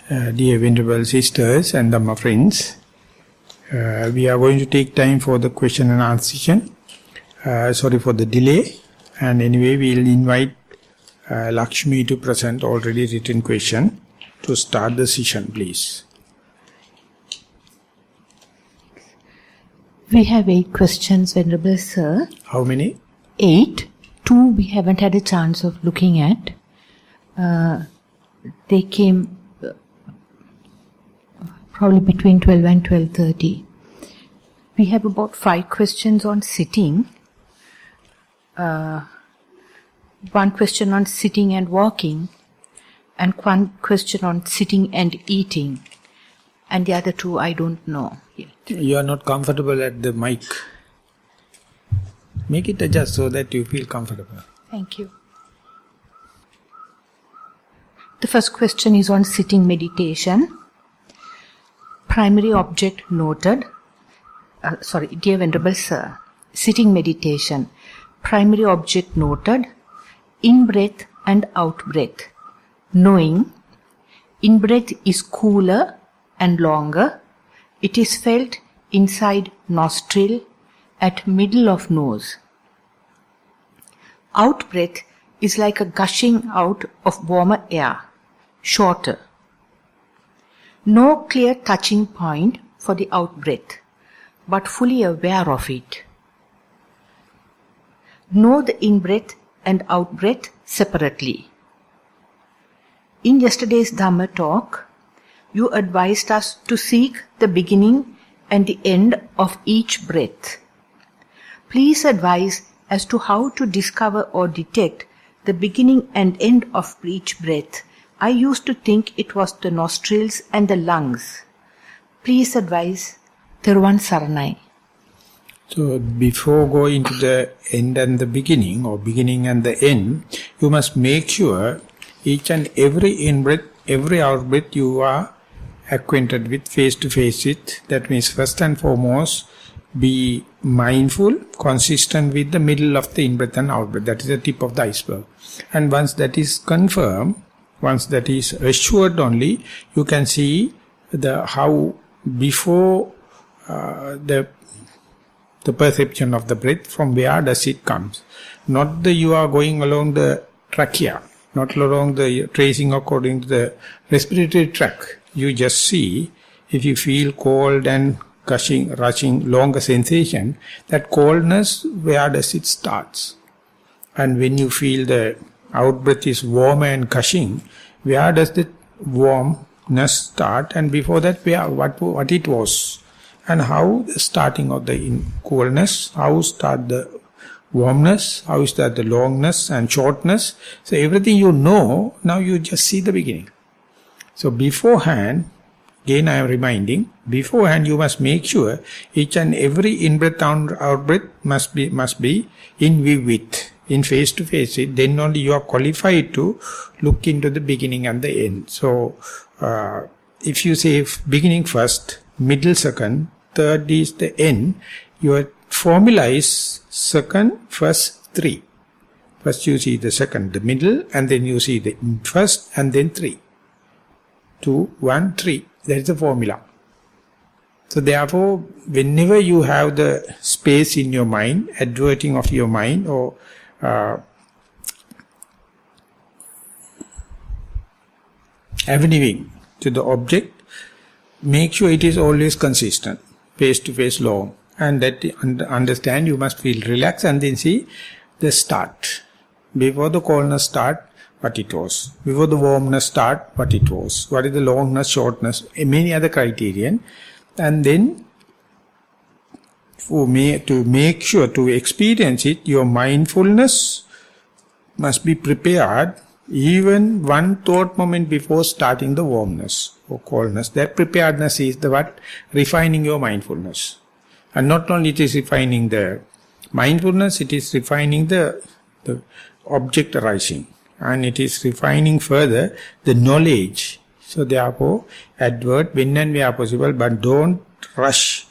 Dear Venerable Sisters and Dhamma friends, we are going to take time for the question and answer session. Sorry for the delay. And anyway, we will invite Lakshmi to present already written question to start the session, please. We have 8 questions, Venerable Sir. How many? 8. 2 we haven't had a chance of looking at. They came probably between 12 and 12:30. We have about 5 questions on sitting. 1 question on sitting and walking, and 1 question on sitting and eating. And the other 2 I don't know yet. You are not comfortable at the mic. Make it adjust so that you feel comfortable. Thank you. The first question is on sitting meditation. Primary object noted. Dear Venerable Sir, sitting meditation. Primary object noted. In-breath and out-breath. Knowing in-breath is cooler and longer. It is felt inside nostril at middle of nose. Out-breath is like a gushing out of warmer air, shorter. No clear touching point for the out-breath, but fully aware of it. Know the in-breath and out-breath separately. In yesterday's Dhamma talk, you advised us to seek the beginning and the end of each breath. Please advise as to how to discover or detect the beginning and end of each breath. I used to think it was the nostrils and the lungs. Please advise. Thero Saranai. So before going to the end and the beginning, or beginning and the end, you must make sure each and every in-breath, every out-breath you are acquainted with, face-to-face with. That means first and foremost, be mindful, consistent with the middle of the in-breath and out-breath. That is the tip of the iceberg. And once that is confirmed, once that is assured only, you can see how before the perception of the breath, from where does it come. Not that you are going along the trachea, not along the tracing according to the respiratory tract. You just see, if you feel cold and gushing, rushing, longer sensation, that coldness, where does it start? And when you feel the out-breath is warmer and gushing, where does the warmness start? And before that, what it was? And how the starting of the coolness, how start the warmness, how start the longness and shortness. So everything you know, now you just see the beginning. So beforehand, again I am reminding, beforehand you must make sure each and every in-breath and out-breath must be in view with, in face-to-face with, then only you are qualified to look into the beginning and the end. So if you say beginning first, middle second, third is the end, your formula is second, first, 3. First you see the second, the middle, and then you see the first, and then 3. 2, 1, 3. That is the formula. So therefore, whenever you have the space in your mind, adverting of your mind, or avenuing to the object, make sure it is always consistent, face-to-face long. And that understand, you must feel relaxed and then see the start. Before the coldness start, what it was. Before the warmness start, what it was. What is the longness, shortness, many other criterion. And then, to make sure to experience it, your mindfulness must be prepared even one thought moment before starting the warmness or coldness. That preparedness is the what? Refining your mindfulness. And not only it is refining the mindfulness, it is refining the object arising. And it is refining further the knowledge. So therefore, advert when and where possible, but don't rush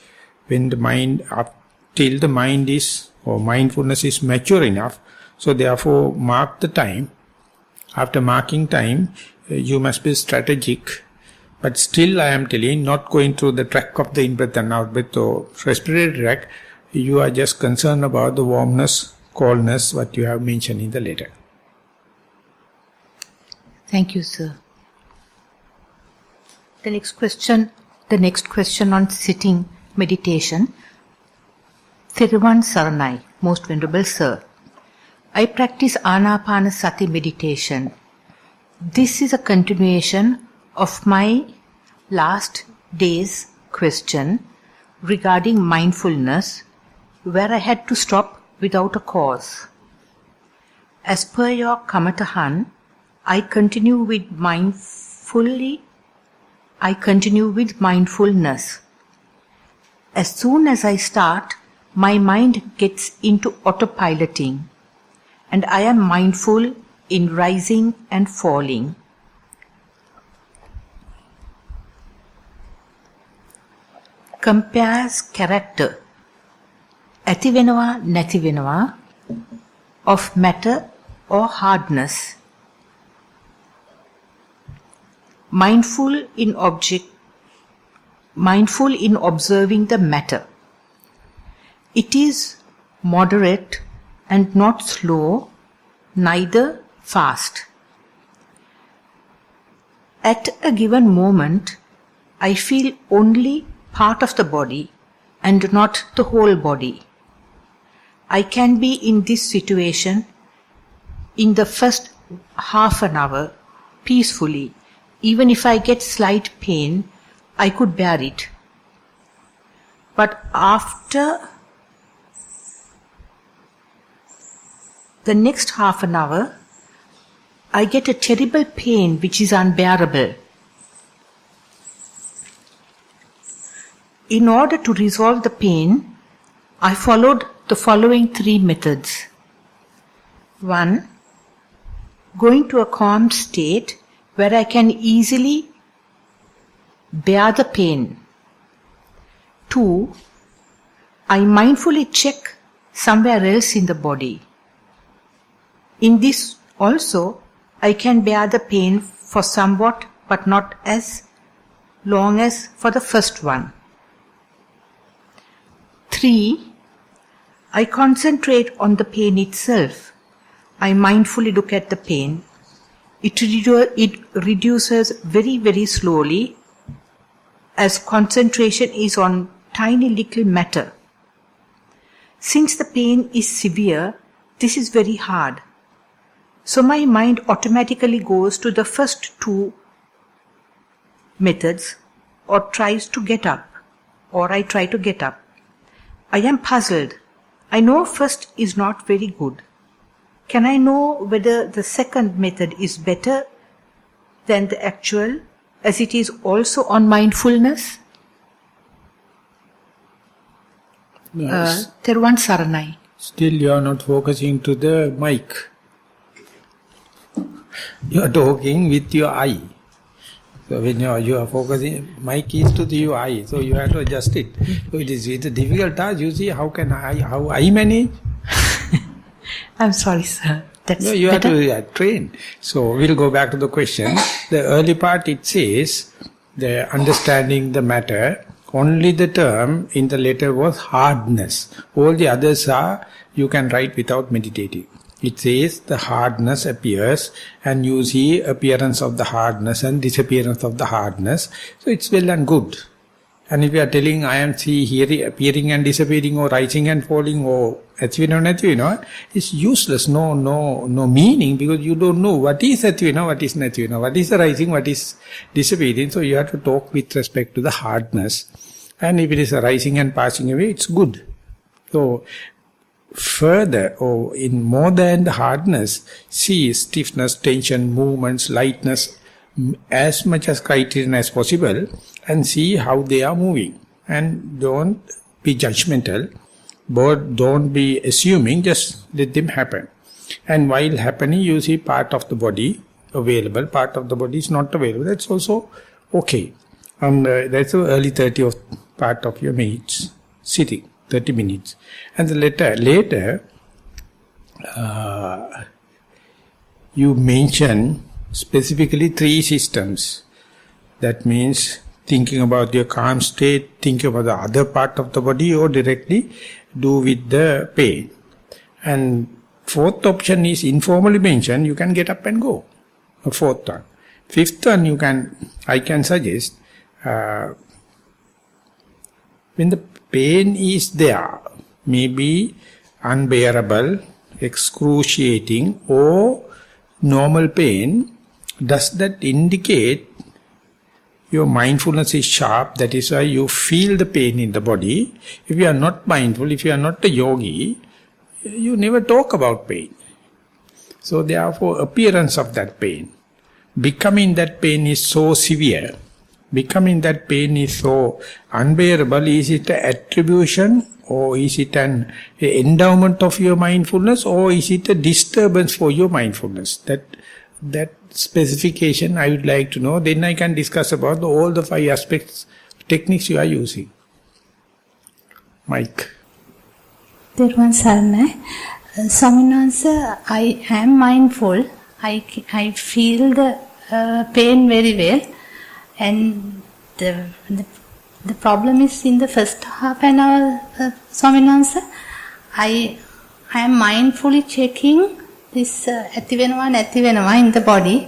when the mind, up till the mind is, or mindfulness is mature enough. So therefore, mark the time. After marking time, you must be strategic But still I am telling, not going through the track of the in-breath and out-breath or respiratory tract, you are just concerned about the warmness, coldness, what you have mentioned in the letter. Thank you, sir. The next question on sitting meditation. Thero Saranai, Most Venerable Sir. I practice Anapanasati meditation. This is a continuation of my last day's question regarding mindfulness, where I had to stop without a cause. As per your Kamatahan, I continue with mindfulness. As soon as I start, my mind gets into autopiloting, and I am mindful in rising and falling. Compares character, ඇතිවෙනවා නැතිවෙනවා, of matter or hardness. Mindful in observing the matter. It is moderate and not slow, neither fast. At a given moment, I feel only part of the body and not the whole body. I can be in this situation in the first half an hour peacefully. Even if I get slight pain, I could bear it. But after the next half an hour, I get a terrible pain which is unbearable. In order to resolve the pain, I followed the following 3 methods. 1. Going to a calm state where I can easily bear the pain. 2. I mindfully check somewhere else in the body. In this also, I can bear the pain for somewhat, but not as long as for the first one. 3. I concentrate on the pain itself. I mindfully look at the pain. It reduces very, very slowly, as concentration is on tiny little matter. Since the pain is severe, this is very hard. So my mind automatically goes to the first 2 methods, or tries to get up, or I try to get up. I am puzzled. I know first is not very good. Can I know whether the second method is better than the actual, as it is also on mindfulness? Yes. Theruvan Saranai. Still you are not focusing to the mic. You are talking with your eye. So when you are focusing, mic is to your eye, so you have to adjust it. So it is with a difficult task. You see how I manage? I'm sorry, sir. That's no, you better? Have to train. So we'll go back to the question. The early part, it says, the understanding the matter, only the term in the letter was hardness. All the others are, you can write without meditating. It says the hardness appears, and you see appearance of the hardness and disappearance of the hardness. So it's well and good. And if you are telling, I am hearing, appearing and disappearing, or rising and falling, or atvina, it's useless, no meaning, because you don't know what is atvina, what is natvina, what is the rising, what is disappearing. So you have to talk with respect to the hardness. And if it is a rising and passing away, it's good. So further, or in more than the hardness, see stiffness, tension, movements, lightness, as much as criterion as possible, and see how they are moving. And don't be judgmental, but don't be assuming, just let them happen. And while happening, you see part of the body available, part of the body is not available. That's also okay. And that's the early 30th part of your minutes, sitting, 30 minutes. And the later you mention specifically 3 systems. That means thinking about your calm state, thinking about the other part of the body, or directly do with the pain. And fourth option is informally mentioned, you can get up and go. A fourth one. Fifth one, I can suggest, when the pain is there, maybe unbearable, excruciating, or normal pain, does that indicate your mindfulness is sharp? That is why you feel the pain in the body. If you are not mindful, if you are not a yogi, you never talk about pain. So therefore, appearance of that pain, becoming that pain is so severe, becoming that pain is so unbearable, is it an attribution, or is it an endowment of your mindfulness, or is it a disturbance for your mindfulness? That specification I would like to know. Then I can discuss about all the 5 aspects, techniques you are using. Mike. Thero Sarana. Swamini Wahanse, I am mindful. I feel the pain very well, and the problem is in the first half an hour, Swamini Wahanse, I am mindfully checking this ඇතිවෙනවා in the body.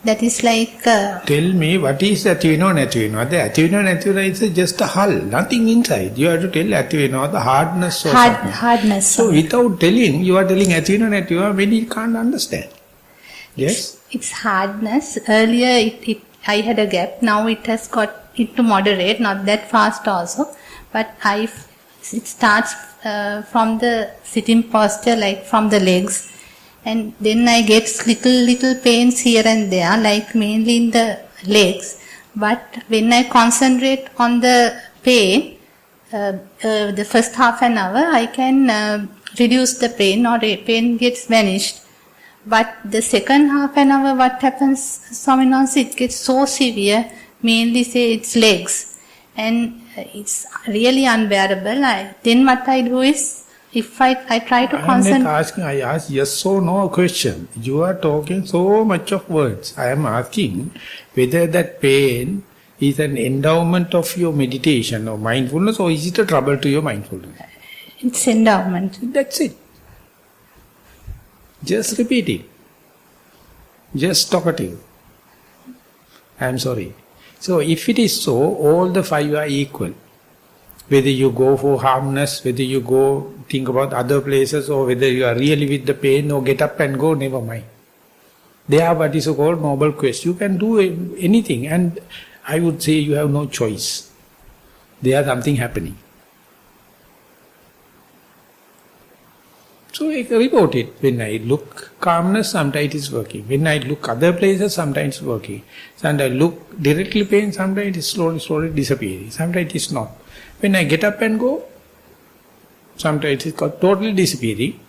That is like... Tell me, what is ඇතිවෙනවා? The ඇතිවෙනවා is just a hull, nothing inside. You have to tell ඇතිවෙනවා, the hardness or something. Hardness. So without telling, you are telling ඇතිවෙනවා, when he can't understand. Yes? It's hardness. Earlier I had a gap. Now it has got into moderate, not that fast also. But it starts from the sitting posture, like from the legs. And then I get little pains here and there, like mainly in the legs. But when I concentrate on the pain, the first half an hour, I can reduce the pain, or pain gets vanished. But the second half an hour, what happens, Swamini Wahanse, it gets so severe, mainly say it's legs. And it's really unbearable. Then what I do is, if I try to concentrate... I am not asking, I ask yes or no question. You are talking so much of words. I am asking whether that pain is an endowment of your meditation or mindfulness, or is it a trouble to your mindfulness? It's endowment. That's it. Just repeat it. Just talkative. I am sorry. So if it is so, all the 5 are equal. Whether you go for harmless, whether you go think about other places, or whether you are really with the pain or get up and go, never mind. They are what is called noble quest. You can do anything, and I would say you have no choice. There is something happening. So I report it. When I look calmness, sometimes it is working. When I look other places, sometimes it is working. Sometimes I look directly pain, sometimes it is slowly disappearing. Sometimes it is not. When I get up and go, sometimes it is totally disappearing.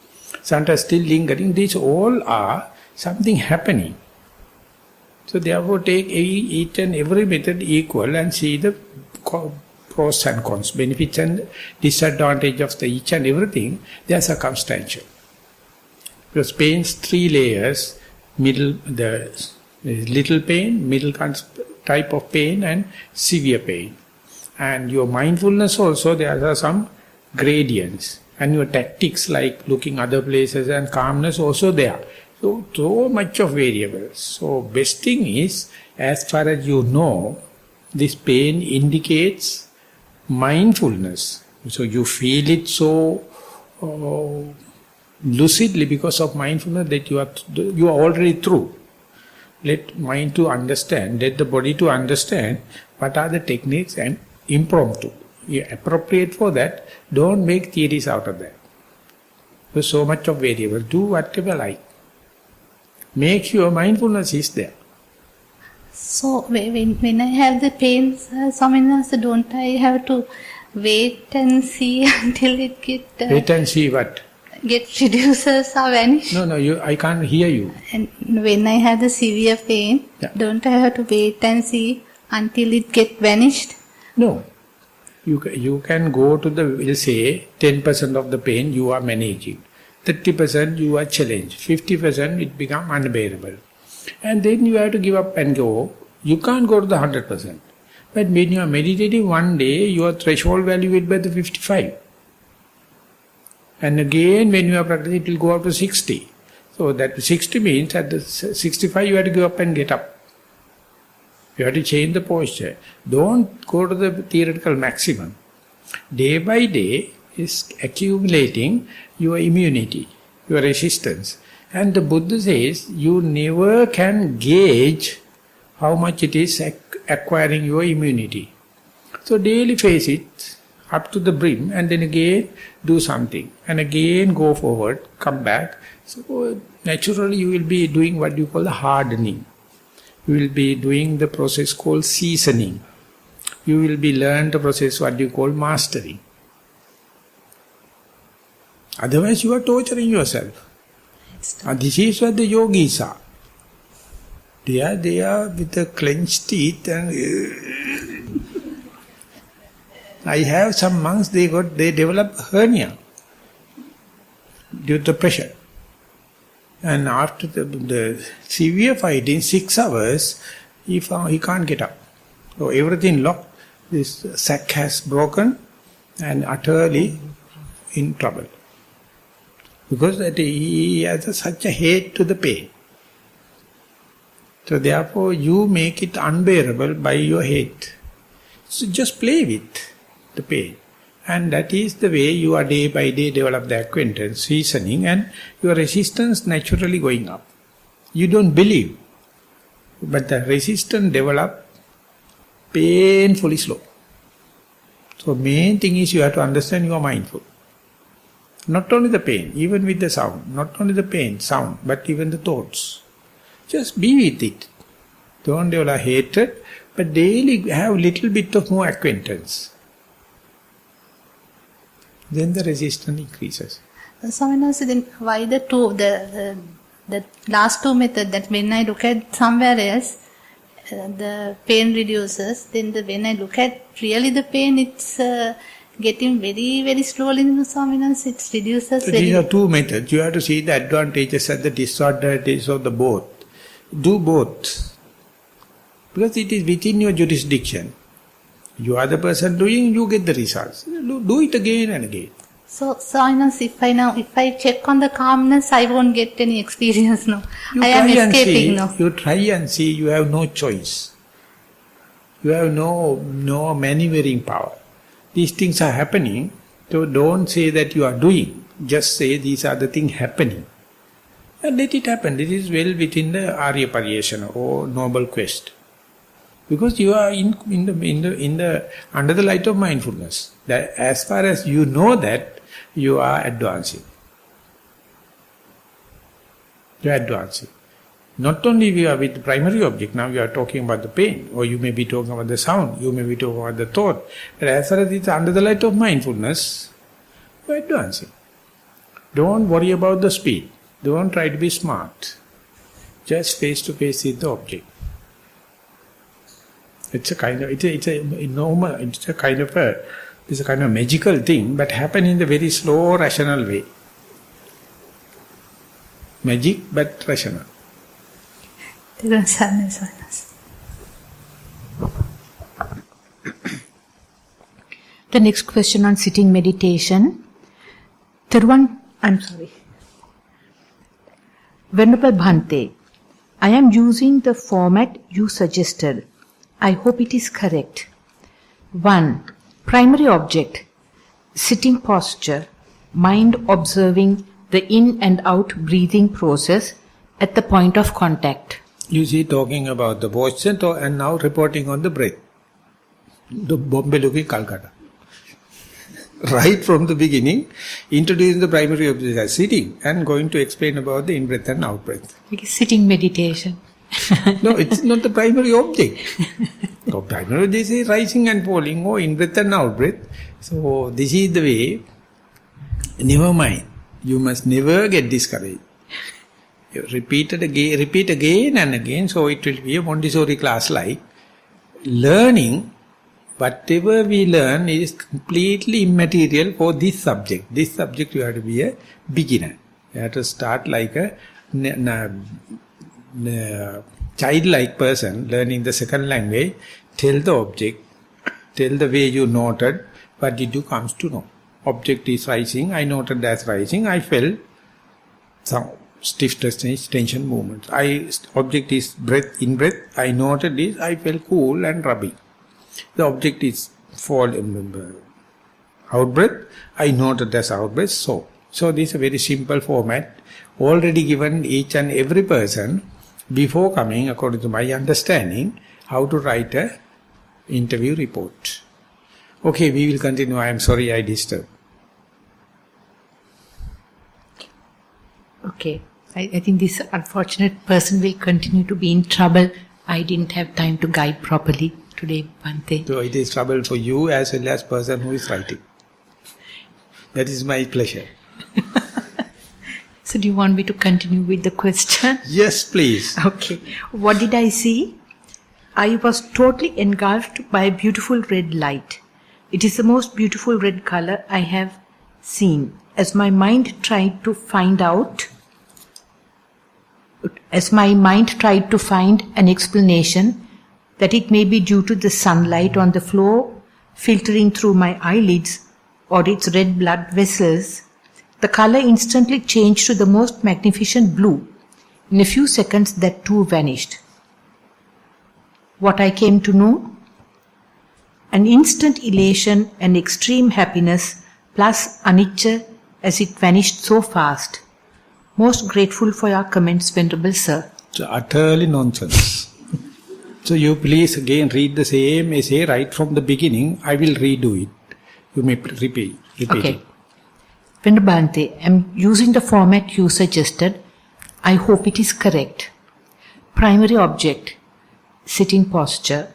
Sometimes still lingering. These all are something happening. So therefore take each and every method equal and see the pros and cons, benefits and disadvantage of each and everything. They are circumstantial. Because pain's 3 layers, middle, the little pain, middle type of pain, and severe pain. And your mindfulness also, there are some gradients. And your tactics like looking other places and calmness also there. So much of variables. So best thing is, as far as you know, this pain indicates mindfulness. So you feel it so lucidly because of mindfulness that you are already through. Let mind to understand, let the body to understand what are the techniques and impromptu. You appropriate for that, don't make theories out of that. There's so much of variable. Do whatever like. Make sure mindfulness is there. So when I have the pains, Swamini Wahanse, don't I have to wait and see until it get... wait and see what? Get reduces or vanish? No, I can't hear you. And when I have the severe pain, don't I have to wait and see until it get vanished? No. You can go to the, we'll say, 10% of the pain you are managing. 30% you are challenged. 50% it become unbearable. And then you have to give up and go. You can't go to the 100%. But when you are meditating one day, your threshold value will be the 55. And again, when you are practicing, it will go up to 60. So that 60 means at the 65 you have to go up and get up. You have to change the posture. Don't go to the theoretical maximum. Day by day is accumulating your immunity, your resistance. And the Buddha says you never can gauge how much it is acquiring your immunity. So daily face it up to the brim and then again do something. And again go forward, come back. So naturally you will be doing what you call the hardening. You will be doing the process called seasoning. You will be learn the process what you call mastering. Otherwise you are torturing yourself. And this is what the yogis are. They are with the clenched teeth and I have some monks, they develop hernia due to the pressure. And after the severe fighting, 6 hours, he can't get up. So everything locked, this sac has broken and utterly in trouble. Because that he has such a hate to the pain. So therefore you make it unbearable by your hate. So just play with the pain. And that is the way you are day by day develop the acquaintance, seasoning, and your resistance naturally going up. You don't believe, but the resistance develop painfully slow. So main thing is you have to understand you are mindful. Not only the pain, even with the sound. Not only the pain, sound, but even the thoughts. Just be with it. Don't develop hatred, but daily have little bit of more acquaintance. Then the resistance increases. So then why the last two methods, that when I look at somewhere else, the pain reduces, then when I look at really the pain, it's getting very, very slowly, it reduces. So these are two methods. You have to see the advantages and the disadvantages of the both. Do both. Because it is within your jurisdiction. You are the person doing, you get the results. Do it again and again. So if I check on the calmness, I won't get any experience, no. I am escaping, no. You try and see, you have no choice. You have no maneuvering power. These things are happening, so don't say that you are doing. Just say these are the things happening. And let it happen. This is well within the Arya Pariyeshana or noble quest. Because you are in the under the light of mindfulness. That as far as you know that, you are advancing. You are advancing. Not only we are with the primary object, now you are talking about the pain, or you may be talking about the sound, you may be talking about the thought. But as far as it's under the light of mindfulness, you are advancing. Don't worry about the speed. Don't try to be smart. Just face to face with the object. It's a kind of magical thing, but happen in the very slow, rational way. Magic, but rational. The next question on sitting meditation. Venerable Bhante, I am using the format you suggested. I hope it is correct. 1. Primary object, sitting posture, mind observing the in and out breathing process at the point of contact. You see, talking about the posture and now reporting on the breath. The Bombay looking Calcutta. Right from the beginning, introducing the primary object as sitting and going to explain about the in-breath and out-breath. Like sitting meditation. No, it's not the primary object. So primary they say rising and falling, or in-breath and out-breath. So this is the way. Never mind. You must never get discouraged. You repeat again and again, so it will be a Montessori class like. Learning, whatever we learn is completely immaterial for this subject. This subject you have to be a beginner. You have to start like a childlike person learning the second language, tell the object, tell the way you noted, what did you comes to know. Object is rising, I noted as rising, I felt some stiff tension movements. Object is breath, in breath, I noted this, I felt cool and rubbing. The object is out breath, I noted as out breath, so. So this is a very simple format, already given each and every person, before coming, according to my understanding, how to write a interview report. Okay, we will continue. I am sorry I disturbed. Okay. I think this unfortunate person will continue to be in trouble. I didn't have time to guide properly today, Bhante. So it is trouble for you as well as person who is writing. That is my pleasure. So do you want me to continue with the question? Yes, please. Okay. What did I see? I was totally engulfed by a beautiful red light. It is the most beautiful red color I have seen. As my mind tried to find an explanation that it may be due to the sunlight on the floor filtering through my eyelids or its red blood vessels, the color instantly changed to the most magnificent blue. In a few seconds that too vanished. What I came to know? An instant elation and extreme happiness plus anicca as it vanished so fast. Most grateful for your comments, Venerable Sir. It's utterly nonsense. So you please again read the same essay right from the beginning. I will redo it. You may repeat okay. it. Venerable Bhante, I am using the format you suggested. I hope it is correct. Primary object, sitting posture.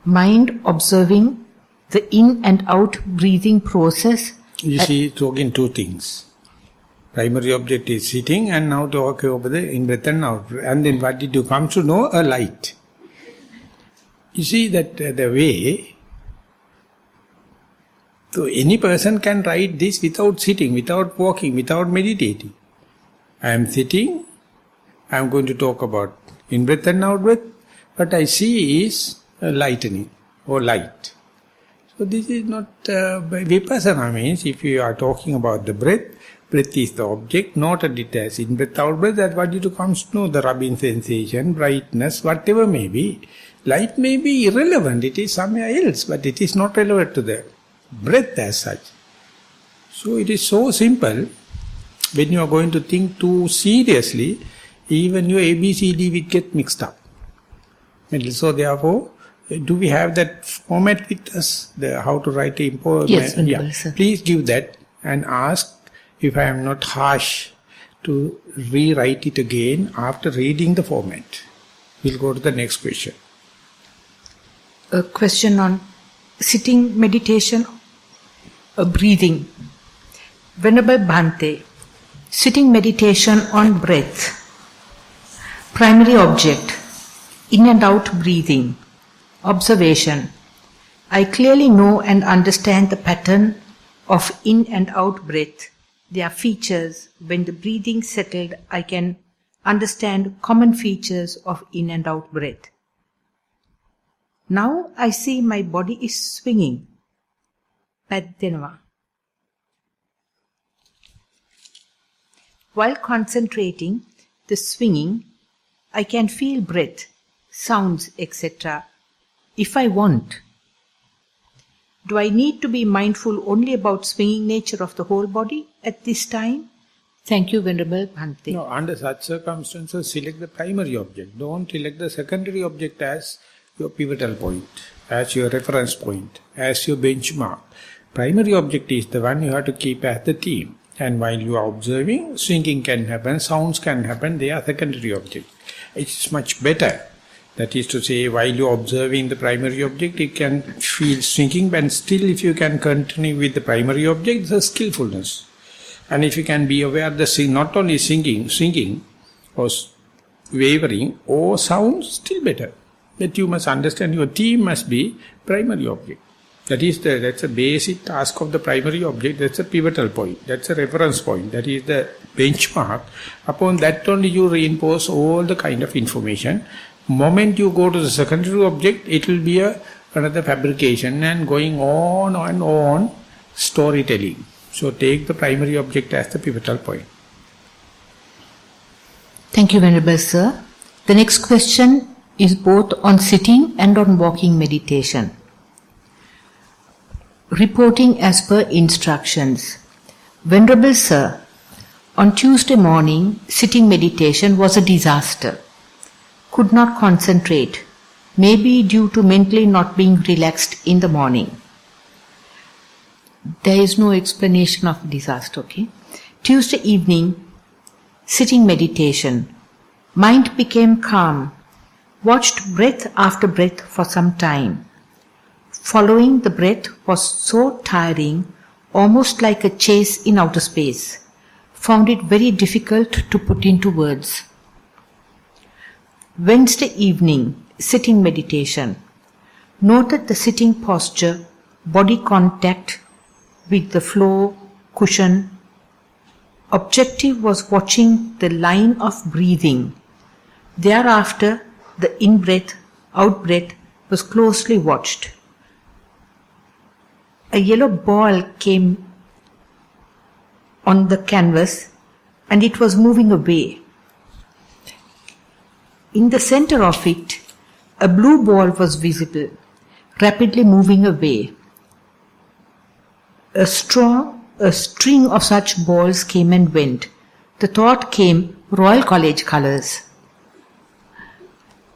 Mind observing the in and out breathing process. You see, talking two things. Primary object is sitting and now talk over the in-breath and out-breath. And then what did you come to know? A light. You see that the way, so any person can write this without sitting, without walking, without meditating. I am sitting, I am going to talk about in-breath and out-breath. What I see is a lightening or light. So this is not vipassana means if you are talking about the breath, breath is the object, noted it as in-breath, out-breath, that what you comes to know, the rubbing sensation, brightness, whatever may be. Light may be irrelevant, it is somewhere else, but it is not relevant to the breath as such. So it is so simple, when you are going to think too seriously, even your ABCD will get mixed up. So therefore, do we have that format with us, how to write a Yes, yeah. Sir. Please give that and ask if I am not harsh to rewrite it again after reading the format. We'll go to the next question. A question on sitting meditation, breathing. Venerable Bhante, sitting meditation on breath. Primary object, in and out breathing. Observation. I clearly know and understand the pattern of in and out breath. Their features. When the breathing settled, I can understand common features of in and out breath. Now I see my body is swinging. Paddenava. While concentrating the swinging, I can feel breath, sounds, etc. if I want. Do I need to be mindful only about swinging nature of the whole body at this time? Thank you, Venerable Bhante. No, under such circumstances, select the primary object. Don't select the secondary object as your pivotal point, as your reference point, as your benchmark. Primary object is the one you have to keep as the theme. And while you are observing, swinging can happen, sounds can happen, they are secondary object. It's much better. That is to say, while you are observing the primary object, you can feel swinging, but still if you can continue with the primary object, it's a skillfulness. And if you can be aware of the not only singing or wavering or sound, still better. But you must understand your theme must be primary object. That's a basic task of the primary object, that's a pivotal point, that's a reference point, that is the benchmark. Upon that only you reinforce all the kind of information Moment you go to the secondary object, it will be another fabrication and going on and on storytelling. So take the primary object as the pivotal point. Thank you, Venerable Sir. The next question is both on sitting and on walking meditation. Reporting as per instructions. Venerable Sir, on Tuesday morning, sitting meditation was a disaster. Could not concentrate, maybe due to mentally not being relaxed in the morning. There is no explanation of disaster, okay? Tuesday evening, sitting meditation. Mind became calm. Watched breath after breath for some time. Following the breath was so tiring, almost like a chase in outer space. Found it very difficult to put into words. Wednesday evening, sitting meditation. Noted the sitting posture, body contact with the floor, cushion. Objective was watching the line of breathing. Thereafter, the in-breath, out-breath was closely watched. A yellow ball came on the canvas and it was moving away. In the center of it, a blue ball was visible, rapidly moving away. A string of such balls came and went. The thought came, Royal College colors.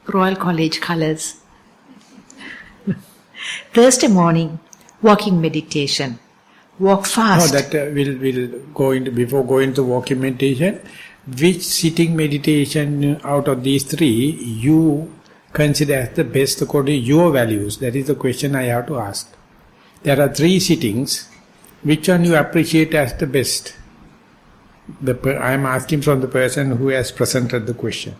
Royal College colors. Thursday morning, walking meditation. Walk fast. No, that we'll go into, before going to walking meditation, which sitting meditation out of these three you consider as the best according to your values? That is the question I have to ask. There are three sittings. Which one you appreciate as the best? I am asking from the person who has presented the question.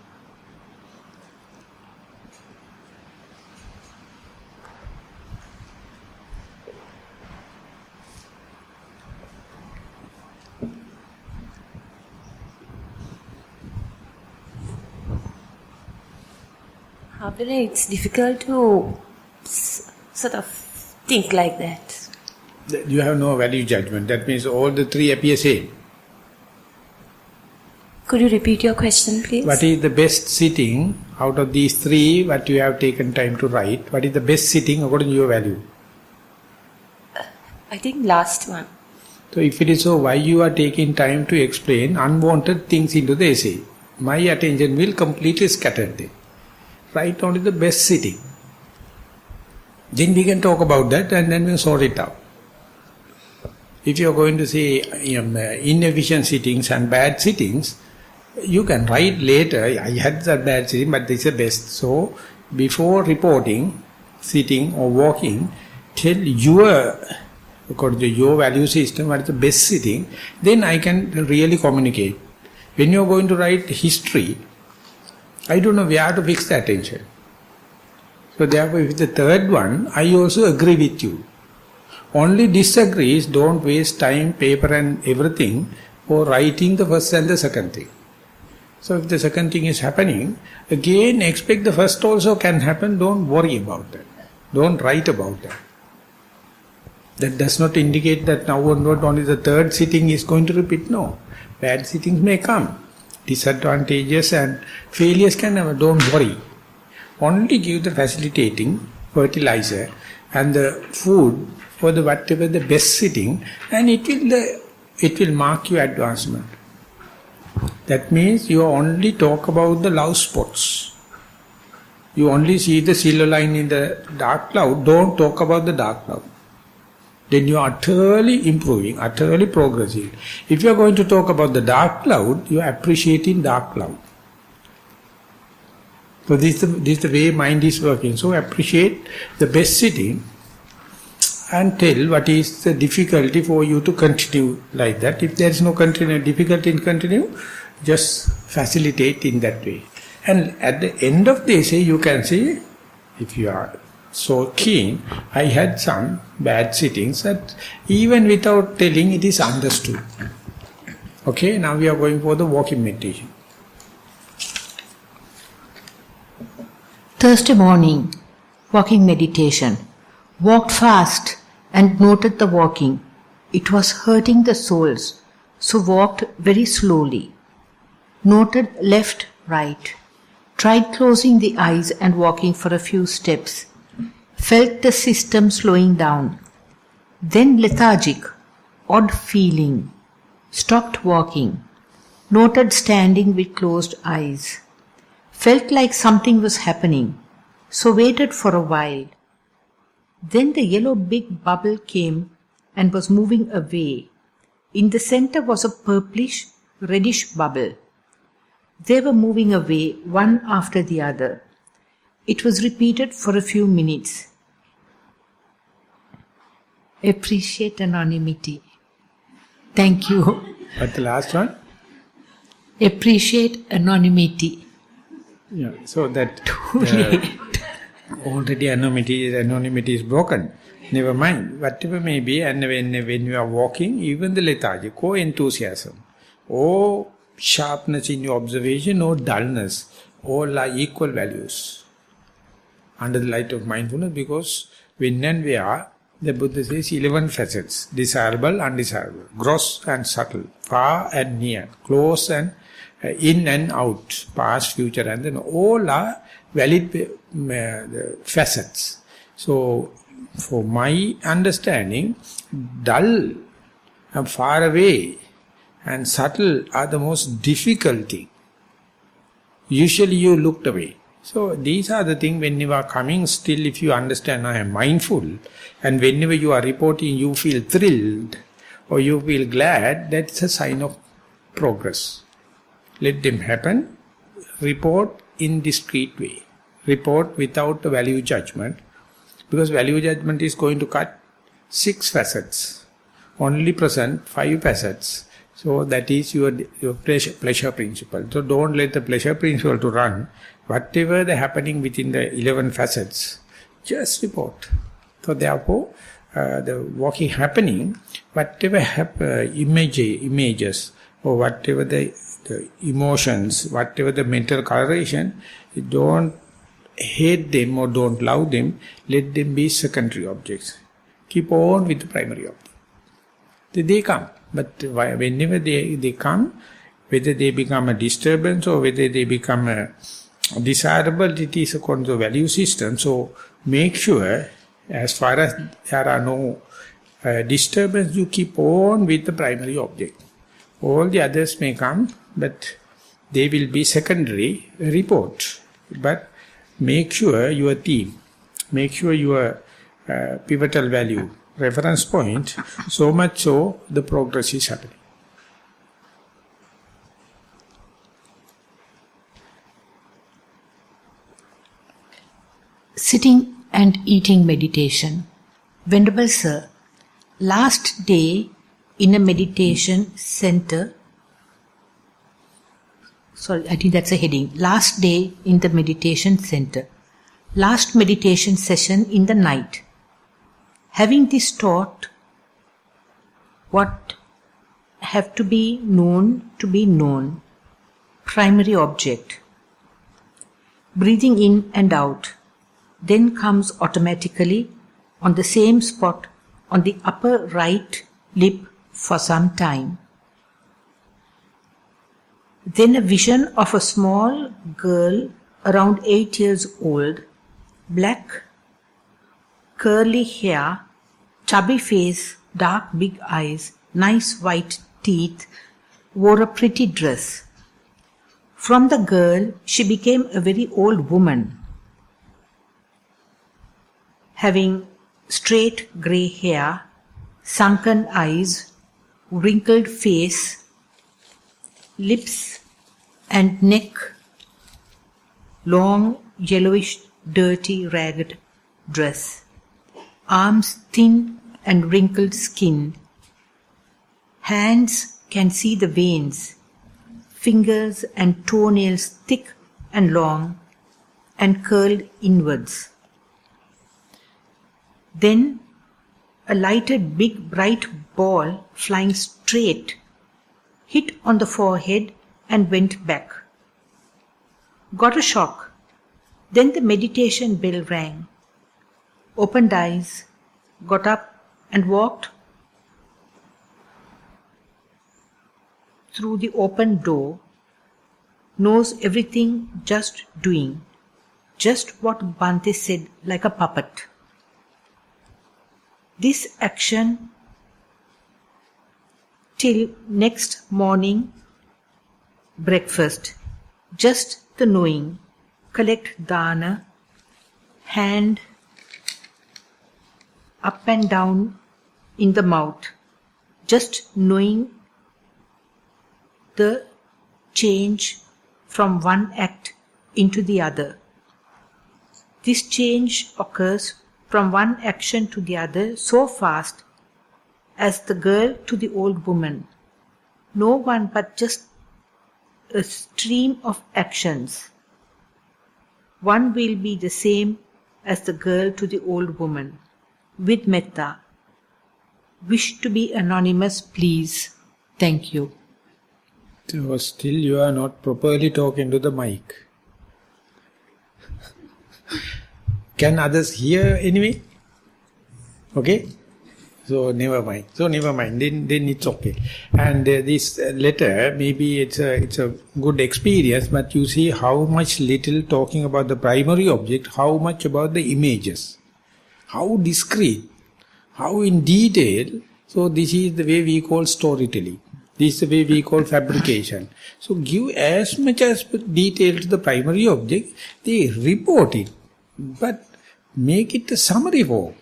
It's difficult to sort of think like that. You have no value judgment. That means all the three appear same. Could you repeat your question, please? What is the best sitting out of these three, what you have taken time to write? What is the best sitting according to your value? I think last one. So if it is so, why you are taking time to explain unwanted things into the essay? My attention will completely scatter there. Write only the best sitting. Then we can talk about that and then we'll sort it out. If you are going to say inefficient sittings and bad sittings, you can write later, I had that bad sitting but this is the best. So, before reporting, sitting or walking, tell according to your value system, what is the best sitting, then I can really communicate. When you are going to write history, I don't know where to fix the attention. So therefore, with the third one, I also agree with you. Only disagree is don't waste time, paper and everything for writing the first and the second thing. So if the second thing is happening, again expect the first also can happen, don't worry about that. Don't write about that. That does not indicate that now onward only the third sitting is going to repeat. No. Bad sittings may come. Disadvantages and failures can never, don't worry. Only give the facilitating fertilizer and the food for the whatever the best sitting, and it will mark your advancement. That means you only talk about the love spots. You only see the silver line in the dark cloud, don't talk about the dark cloud. Then you are utterly improving, utterly progressing. If you are going to talk about the dark cloud, you are appreciating dark cloud. So this is the way mind is working. So appreciate the best sitting and tell what is the difficulty for you to continue like that. If there is no difficulty in continue, just facilitate in that way. And at the end of the essay, you can say, if you are so keen, I had some bad sittings that even without telling, it is understood. Okay, now we are going for the walking meditation. Thursday morning, walking meditation. Walked fast and noted the walking. It was hurting the soles, so walked very slowly. Noted left, right. Tried closing the eyes and walking for a few steps. Felt the system slowing down. Then lethargic, odd feeling. Stopped walking. Noted standing with closed eyes. Felt like something was happening, so waited for a while. Then the yellow big bubble came and was moving away. In the center was a purplish, reddish bubble. They were moving away one after the other. It was repeated for a few minutes. Appreciate anonymity. Thank you. But the last one? Appreciate anonymity. Yeah, so that already anonymity is broken. Never mind, whatever may be, and when you are walking, even the lethargic, or enthusiasm, or sharpness in your observation, or dullness, all are equal values under the light of mindfulness, because when and where, the Buddha says 11 facets, desirable, undesirable, gross and subtle, far and near, close and in and out, past, future, and then all are valid facets. So, for my understanding, dull and far away and subtle are the most difficult thing. Usually you looked away. So these are the things when you are coming, still if you understand I am mindful, and whenever you are reporting you feel thrilled or you feel glad, that's a sign of progress. Let them happen. Report in discreet way. Report without a value judgment, because value judgment is going to cut 6 facets. Only present 5 facets. So that is your pleasure principle. So don't let the pleasure principle to run. Whatever the happening within the 11 facets, just report. So therefore, the walking happening, whatever images, or whatever the emotions, whatever the mental coloration, don't hate them or don't love them, let them be secondary objects. Keep on with the primary object. They come, but whenever they come, whether they become a disturbance or whether they become a desirable, it is according to the value system. So make sure, as far as there are no disturbance, you keep on with the primary object. All the others may come, but they will be secondary report. But make sure your theme, make sure your pivotal value, reference point, so much so the progress is happening. Sitting and eating meditation. Venerable Sir, last day in a meditation center, I think that's a heading. Last day in the meditation center. Last meditation session in the night. Having this thought, what have to be known, primary object. Breathing in and out, then comes automatically on the same spot on the upper right lip for some time. Then a vision of a small girl around 8 years old, black, curly hair, chubby face, dark big eyes, nice white teeth, wore a pretty dress. From the girl, she became a very old woman, having straight grey hair, sunken eyes, wrinkled face, lips and neck, long, yellowish, dirty, ragged dress, arms thin and wrinkled skin, hands can see the veins, fingers and toenails thick and long and curled inwards. Then a lighted big bright ball flying straight hit on the forehead and went back. Got a shock. Then the meditation bell rang. Opened eyes, got up and walked through the open door, knows everything, just doing, just what Bhante said, like a puppet. This action till next morning breakfast, just the knowing, collect dana, hand up and down in the mouth, just knowing the change from one act into the other. This change occurs from one action to the other so fast as the girl to the old woman. No one but just a stream of actions. One will be the same as the girl to the old woman. With metta. Wish to be anonymous, please. Thank you. So still you are not properly talking to the mic. Can others hear anyway? Okay? So never mind. Then it's okay. And this letter, maybe it's a good experience, but you see how much little talking about the primary object, how much about the images. How discreet, how in detail. So this is the way we call storytelling. This is the way we call fabrication. So give as much as detail to the primary object, they report it, but make it a summary form.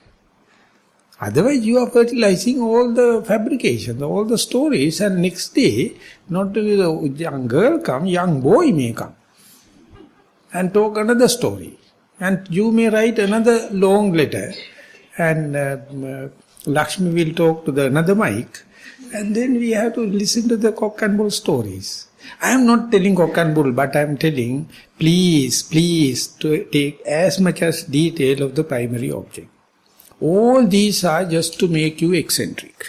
Otherwise you are fertilizing all the fabrications, all the stories, and next day, not only the young girl come, young boy may come and talk another story. And you may write another long letter, and Lakshmi will talk to another mic, and then we have to listen to the cock and bull stories. I am not telling cock and bull, but I am telling, please, to take as much as detail of the primary object. All these are just to make you eccentric,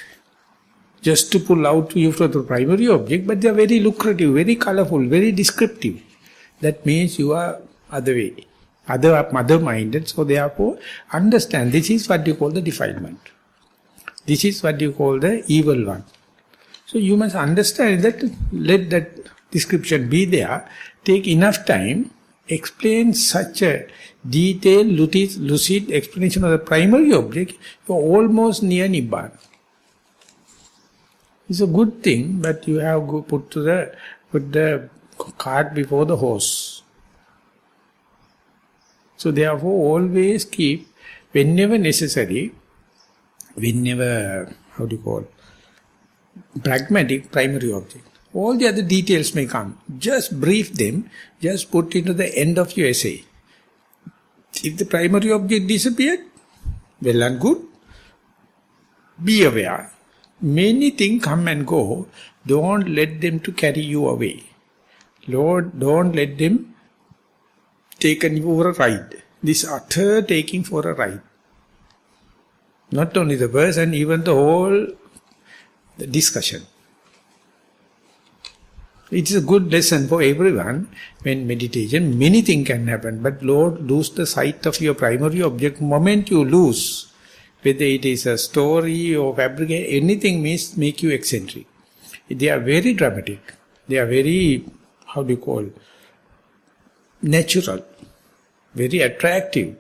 just to pull out you from the primary object, but they are very lucrative, very colorful, very descriptive. That means you are other way, other-minded, so therefore understand this is what you call the defilement. This is what you call the evil one. So you must understand that, let that description be there, take enough time, explain such a detailed, lucid explanation of the primary object, you are almost near Nibbana. It's a good thing, but you have to put the cart before the horse. So therefore always keep, whenever necessary, pragmatic primary object. All the other details may come. Just brief them, just put into the end of your essay. If the primary object disappeared, well and good. Be aware. Many things come and go. Don't let them to carry you away. Lord, don't let them take you for a ride. This utter taking for a ride. Not only the person, even the whole discussion. It is a good lesson for everyone. When meditation, many things can happen. But Lord, lose the sight of your primary object. Moment you lose, whether it is a story or fabrication, anything may make you eccentric. They are very dramatic. They are very, natural. Very attractive.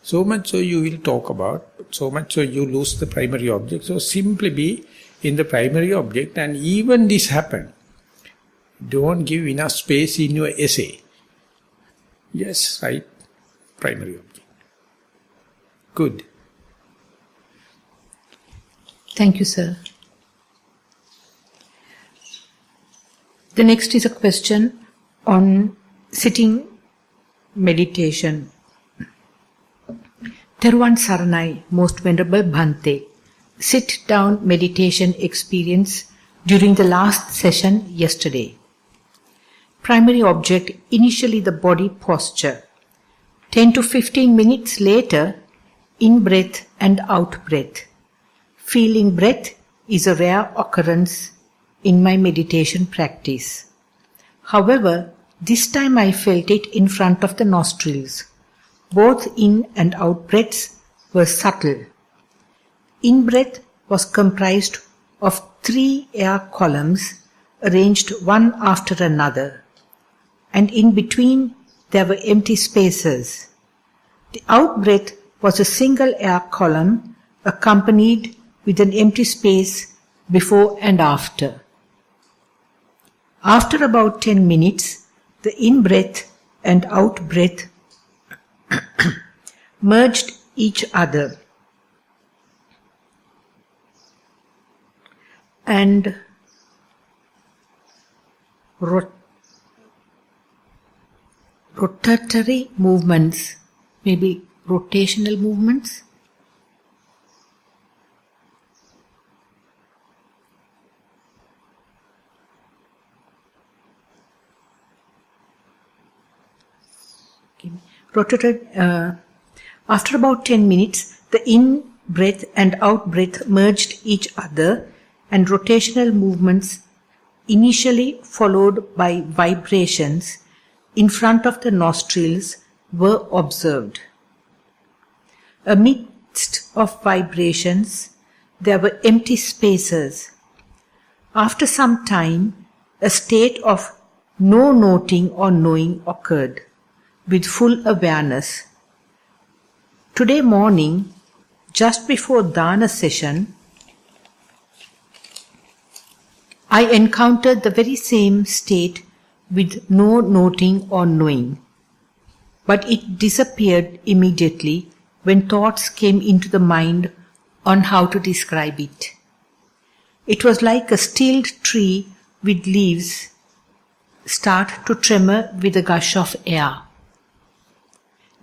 So much so you will talk about, so much so you lose the primary object. So simply be in the primary object, and even this happen. Don't give enough space in your essay. Yes, right, primary object. Good. Thank you, sir. The next is a question on sitting meditation. Theruvan Saranai, Most Venerable Bhante. Sit-down meditation experience during the last session yesterday. Primary object, initially the body posture. 10 to 15 minutes later, in-breath and out-breath. Feeling breath is a rare occurrence in my meditation practice. However, This time I felt it in front of the nostrils. Both in and out breaths were subtle. In-breath was comprised of 3 air columns arranged one after another, and in between there were empty spaces. The out-breath was a single air column accompanied with an empty space before and after. After about 10 minutes, the in-breath and out-breath merged each other and rotatory movements, maybe rotational movements, after about 10 minutes, the in-breath and out-breath merged each other, and rotational movements, initially followed by vibrations in front of the nostrils, were observed. Amidst of vibrations, there were empty spaces. After some time, a state of no noting or knowing occurred, with full awareness. Today morning, just before dana session, I encountered the very same state with no noting or knowing, but it disappeared immediately when thoughts came into the mind on how to describe it. It was like a stilled tree with leaves start to tremor with a gush of air.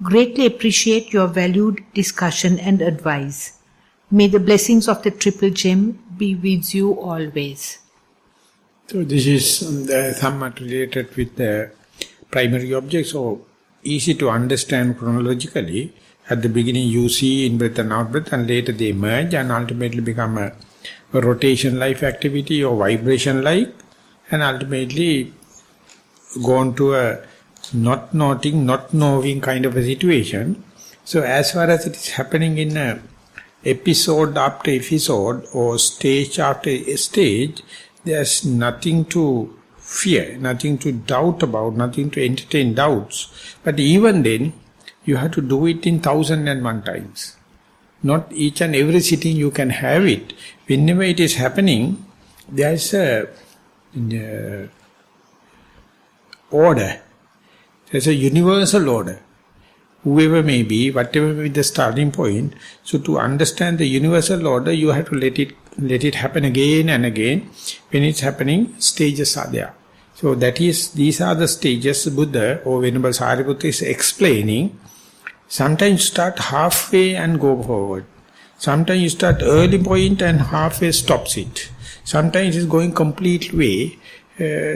Greatly appreciate your valued discussion and advice. May the blessings of the Triple Gem be with you always. So this is somewhat related with the primary object, so easy to understand chronologically. At the beginning you see in-breath and out-breath, and later they merge and ultimately become a rotation-like activity or vibration-like, and ultimately go on to a not noting, not knowing kind of a situation. So as far as it is happening in a episode after episode or stage after stage, there's nothing to fear, nothing to doubt about, nothing to entertain doubts. But even then, you have to do it in 1001 times. Not each and every sitting you can have it. Whenever it is happening, there's a order. There's a universal order. Whoever may be, whatever may be the starting point. So to understand the universal order, you have to let it happen again and again. When it's happening, stages are there. So these are the stages Buddha or Venerable Sariputta is explaining. Sometimes you start halfway and go forward. Sometimes you start early point and halfway stops it. Sometimes it's going complete way.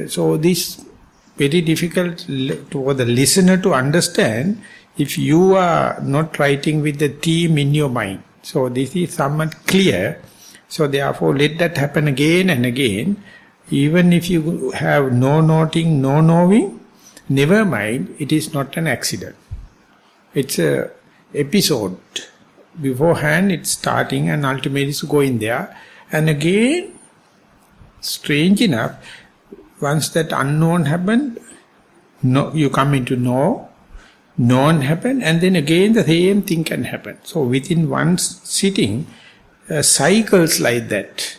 So this very difficult for the listener to understand if you are not writing with the theme in your mind. So this is somewhat clear. So therefore let that happen again and again. Even if you have no noting, no knowing, never mind, it is not an accident. It's a episode. Beforehand it's starting and ultimately it's going there. And again, strange enough, once that unknown happened, you come into know, known happen, and then again the same thing can happen. So within one sitting, cycles like that.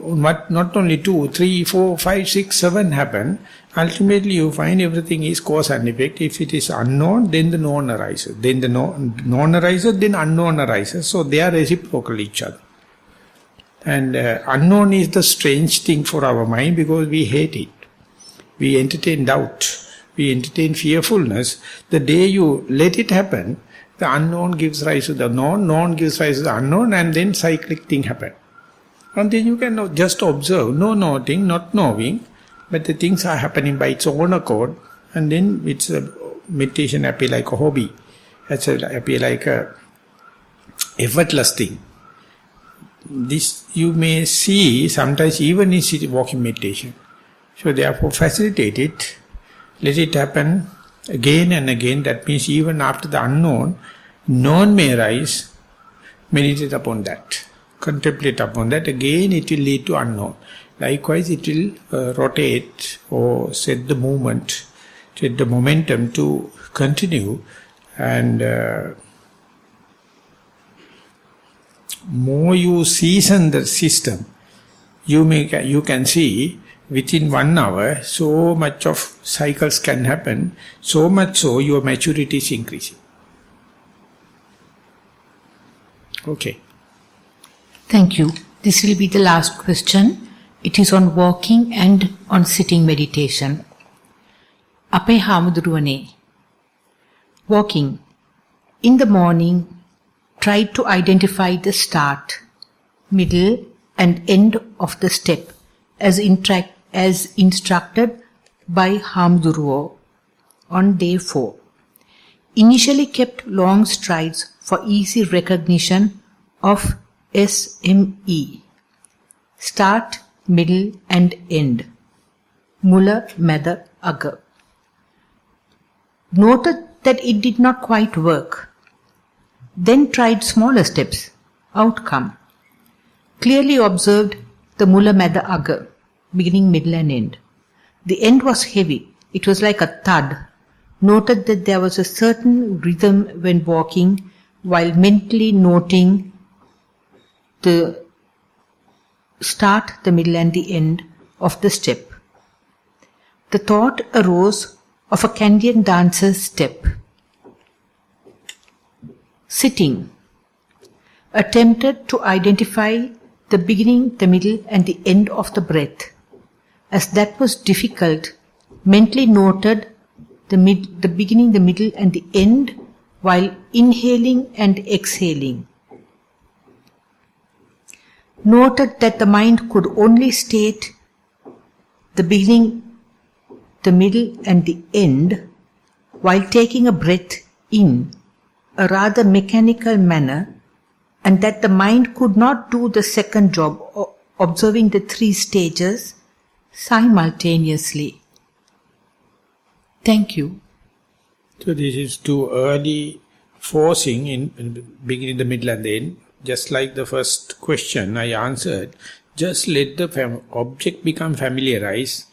Not only 2, 3, 4, 5, 6, 7 happen. Ultimately you find everything is cause and effect. If it is unknown, then the known arises. Then the known arises, then unknown arises. So they are reciprocal each other. And unknown is the strange thing for our mind because we hate it. We entertain doubt. We entertain fearfulness. The day you let it happen, the unknown gives rise to the known, known gives rise to the unknown, and then cyclic thing happen. And then you can just observe, no noting, not knowing, but the things are happening by its own accord, and then it's a meditation appear like a hobby. It's appear like a effortless thing. This you may see sometimes even in walking meditation. So therefore facilitate it. Let it happen again and again. That means even after the unknown, known may arise. Meditate upon that. Contemplate upon that. Again it will lead to unknown. Likewise it will rotate or set the movement, set the momentum to continue. And more you season the system, you can see within 1 hour so much of cycles can happen, so much so your maturity is increasing. Okay. Thank you. This will be the last question. It is on walking and on sitting meditation. Ape Hamuduruwane. Walking. In the morning, try to identify the start, middle and end of the step as instructed by Hamuduruwo on day 4. Initially kept long strides for easy recognition of SME. Start, middle and end. Mula, Meda, Aga. Noted that it did not quite work. Then tried smaller steps. Outcome. Clearly observed the Mula, Meda, Aga, beginning, middle and end. The end was heavy. It was like a thud. Noted that there was a certain rhythm when walking, while mentally noting the start, the middle and the end of the step. The thought arose of a Canadian dancer's step. Sitting. Attempted to identify the beginning, the middle and the end of the breath. As that was difficult, mentally noted the beginning, the middle and the end while inhaling and exhaling. Noted that the mind could only state the beginning, the middle and the end while taking a breath in a rather mechanical manner, and that the mind could not do the second job of observing the 3 stages simultaneously. Thank you. So this is too early forcing in the beginning, the middle and the end. Just like the first question I answered, just let the object become familiarized,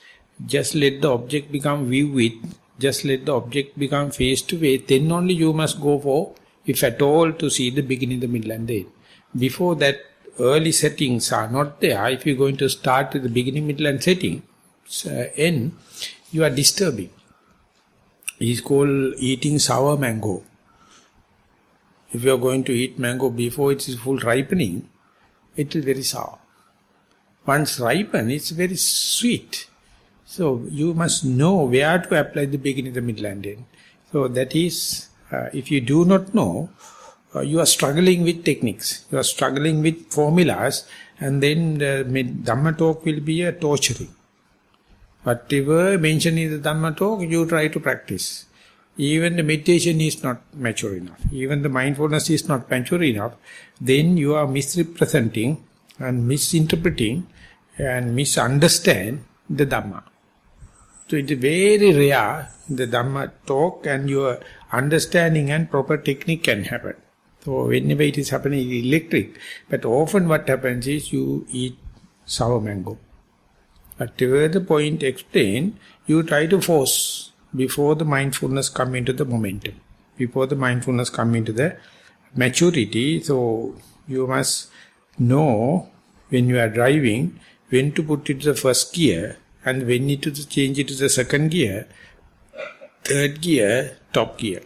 just let the object become view with, just let the object become face to face, then only you must go for, if at all, to see the beginning, the middle and the end. Before that, early settings are not there. If you're going to start with the beginning, middle and end, you are disturbing. It is called eating sour mango. If you are going to eat mango before it is full ripening, it will be very sour. Once ripen, it's very sweet. So you must know where to apply the beginning, the middle and end. So that is, if you do not know, you are struggling with techniques, you are struggling with formulas, and then the Dhamma talk will be a torturing. Whatever mentioned in the Dhamma talk, you try to practice. Even the meditation is not mature enough. Even the mindfulness is not mature enough. Then you are misrepresenting and misinterpreting and misunderstand the Dhamma. So it is very rare the Dhamma talk and your understanding and proper technique can happen. So whenever it is happening, it is electric. But often what happens is you eat sour mango. Whatever the point explained, you try to force before the mindfulness come into the momentum, before the mindfulness come into the maturity. So you must know when you are driving, when to put it to the first gear and when to change it to the second gear, third gear, top gear.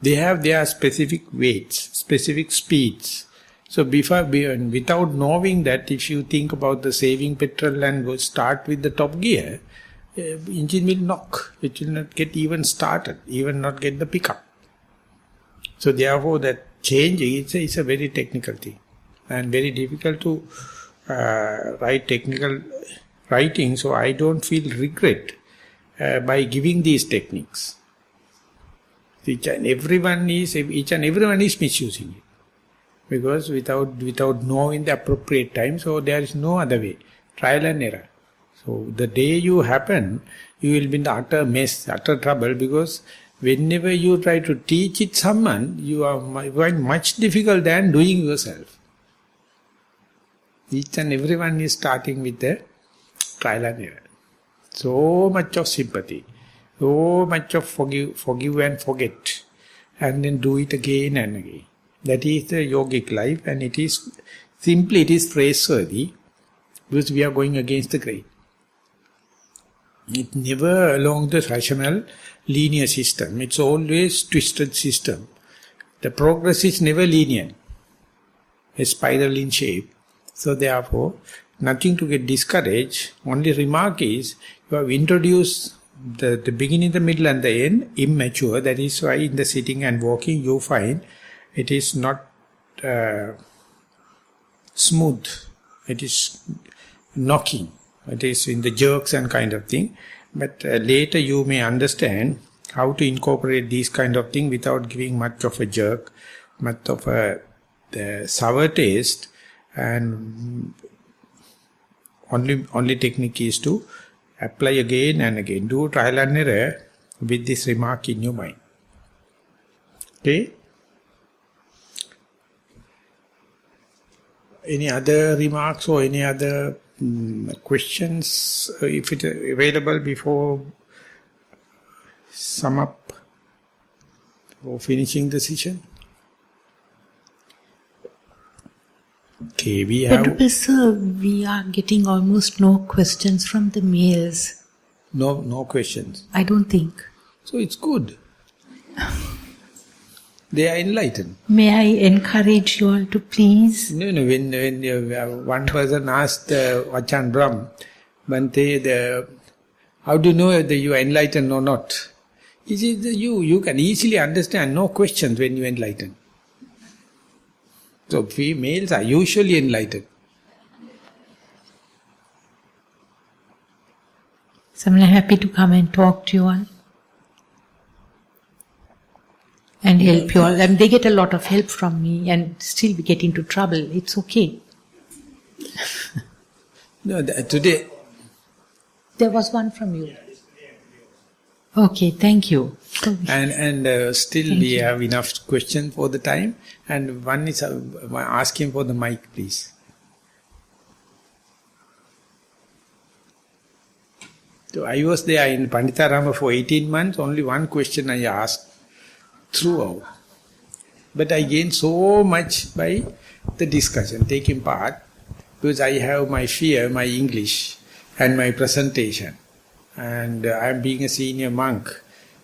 They have their specific weights, specific speeds. So without knowing that, if you think about the saving petrol and go start with the top gear, engine will knock. It will not get even started, even not get the pickup. So therefore that change is a very technical thing and very difficult to write technical writing. So I don't feel regret by giving these techniques. Each and everyone is misusing it. Because without knowing the appropriate time, so there is no other way. Trial and error. So the day you happen, you will be in the utter mess, utter trouble, because whenever you try to teach it someone, you are much difficult than doing yourself. Each and everyone is starting with the trial and error. So much of sympathy, so much of forgive and forget, and then do it again and again. That is the yogic life, and it is praiseworthy, because we are going against the grain. It's never along the rational, linear system. It's always twisted system. The progress is never linear. A spiral in shape. So therefore, nothing to get discouraged. Only remark is, you have introduced the beginning, the middle and the end, immature. That is why in the sitting and walking you find it is not smooth. It is knocking. It is in the jerks and kind of thing. But later you may understand how to incorporate these kind of thing without giving much of a jerk, much of a sour taste. And only technique is to apply again and again. Do trial and error with this remark in your mind. Okay? Any other remarks or any other questions, if it is available before sum up or finishing the session? Okay, we have... Professor, we are getting almost no questions from the males. No questions? I don't think. So it's good. They are enlightened. May I encourage you all to please? No, when one person asked Achan Brahm, Bhante, how do you know whether you are enlightened or not? He said, you can easily understand, no questions when you are enlightened. So females are usually enlightened. So I'm happy to come and talk to you all. And help you all. And they get a lot of help from me and still we get into trouble. It's okay. No, today... There was one from you. Okay, thank you. And still we have enough questions for the time. And one is asking for the mic, please. So I was there in Panditarama for 18 months. Only one question I asked throughout. But I gained so much by the discussion, taking part, because I have my fear, my English and my presentation. And I am being a senior monk.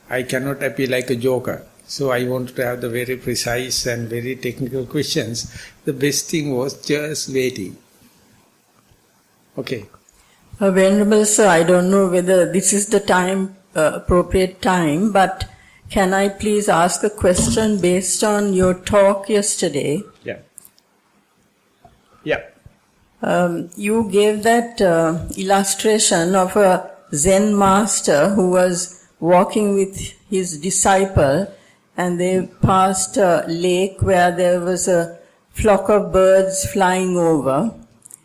I cannot appear like a joker. So I wanted to have the very precise and very technical questions. The best thing was just waiting. Okay. Venerable Sir, I don't know whether this is the time, appropriate time, but can I please ask a question based on your talk yesterday? Yeah. You gave that illustration of a Zen master who was walking with his disciple and they passed a lake where there was a flock of birds flying over.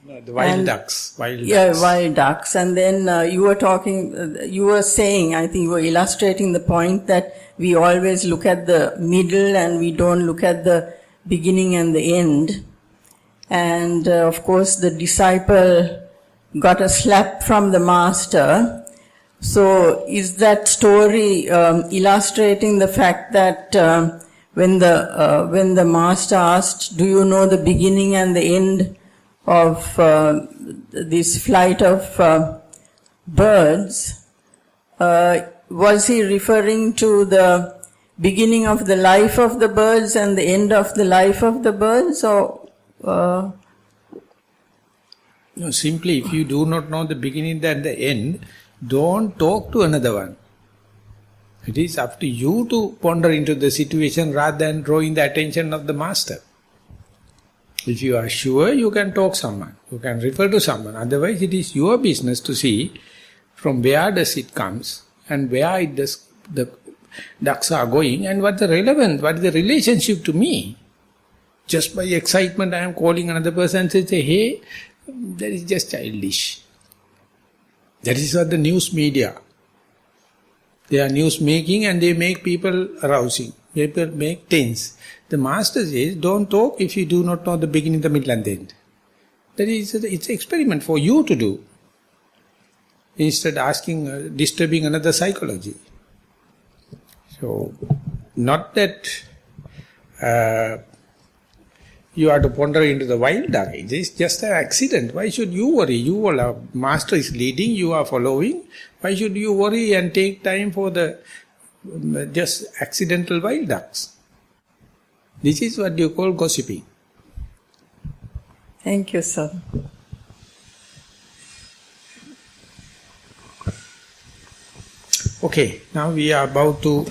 No, the wild ducks. Wild ducks. And then you were saying, I think you were illustrating the point that we always look at the middle and we don't look at the beginning and the end. And of course the disciple got a slap from the master. So is that story illustrating the fact that when the master asked, do you know the beginning and the end of this flight of birds, was he referring to the beginning of the life of the birds and the end of the life of the birds, or No, simply if you do not know the beginning and the end, don't talk to another one. It is up to you to ponder into the situation rather than drawing the attention of the master. If you are sure, you can talk someone, you can refer to someone. Otherwise, it is your business to see from where does it comes and where it does, the ducks are going and what the relevance, what is the relationship to me. Just by excitement, I am calling another person and say, hey, that is just childish. That is what the news media They are news making and they make people arousing. People make tense. The master says, don't talk if you do not know the beginning, the middle and the end. That is, it's an experiment for you to do. Instead asking, disturbing another psychology. So, not that you are to ponder into the wild duck. It is just an accident. Why should you worry? Master is leading, you are following. Why should you worry and take time for the just accidental wild ducks? This is what you call gossiping. Thank you, sir. Okay, now we are about to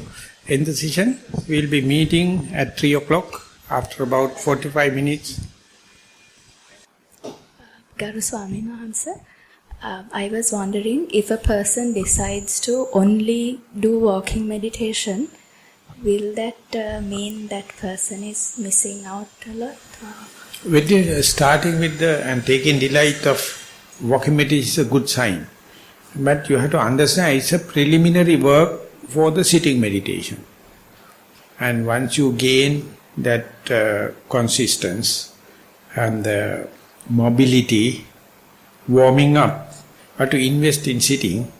end the session. We will be meeting at 3 o'clock after about 45 minutes. Garu Swamin Wahanse, I was wondering if a person decides to only do walking meditation, will that mean that person is missing out a lot? When you starting with and taking delight of walking meditation is a good sign. But you have to understand it's a preliminary work for the sitting meditation. And once you gain that consistence and the mobility, warming up, you have to invest in sitting,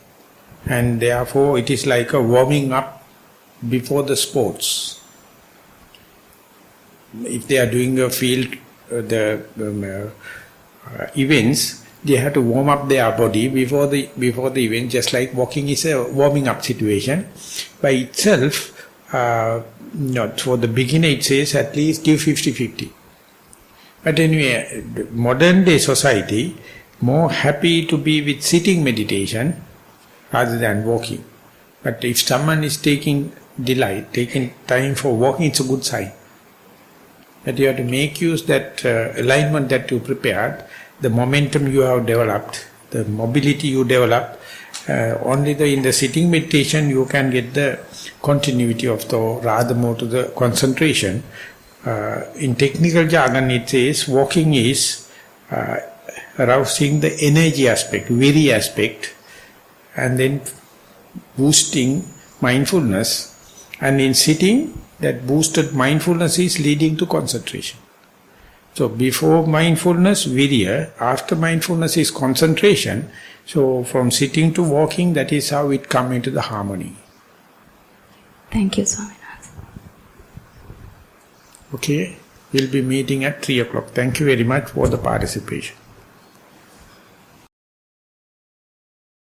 and therefore it is like a warming up before the sports. If they are doing a field, events, they have to warm up their body before the event, just like walking is a warming up situation. By itself, not for the beginner it says at least give 50-50. But anyway, modern day society, more happy to be with sitting meditation rather than walking. But if someone is taking delight, taking time for walking, it's a good sign. But you have to make use that alignment that you prepared, the momentum you have developed, the mobility you developed. Only in the sitting meditation you can get the continuity of the, rather more to the concentration. In technical jargon it says walking is arousing the energy aspect, viri aspect, and then boosting mindfulness. And in sitting, that boosted mindfulness is leading to concentration. So before mindfulness, virya, after mindfulness is concentration. So from sitting to walking, that is how it comes into the harmony. Thank you, Swami. Okay, we'll be meeting at 3 o'clock. Thank you very much for the participation.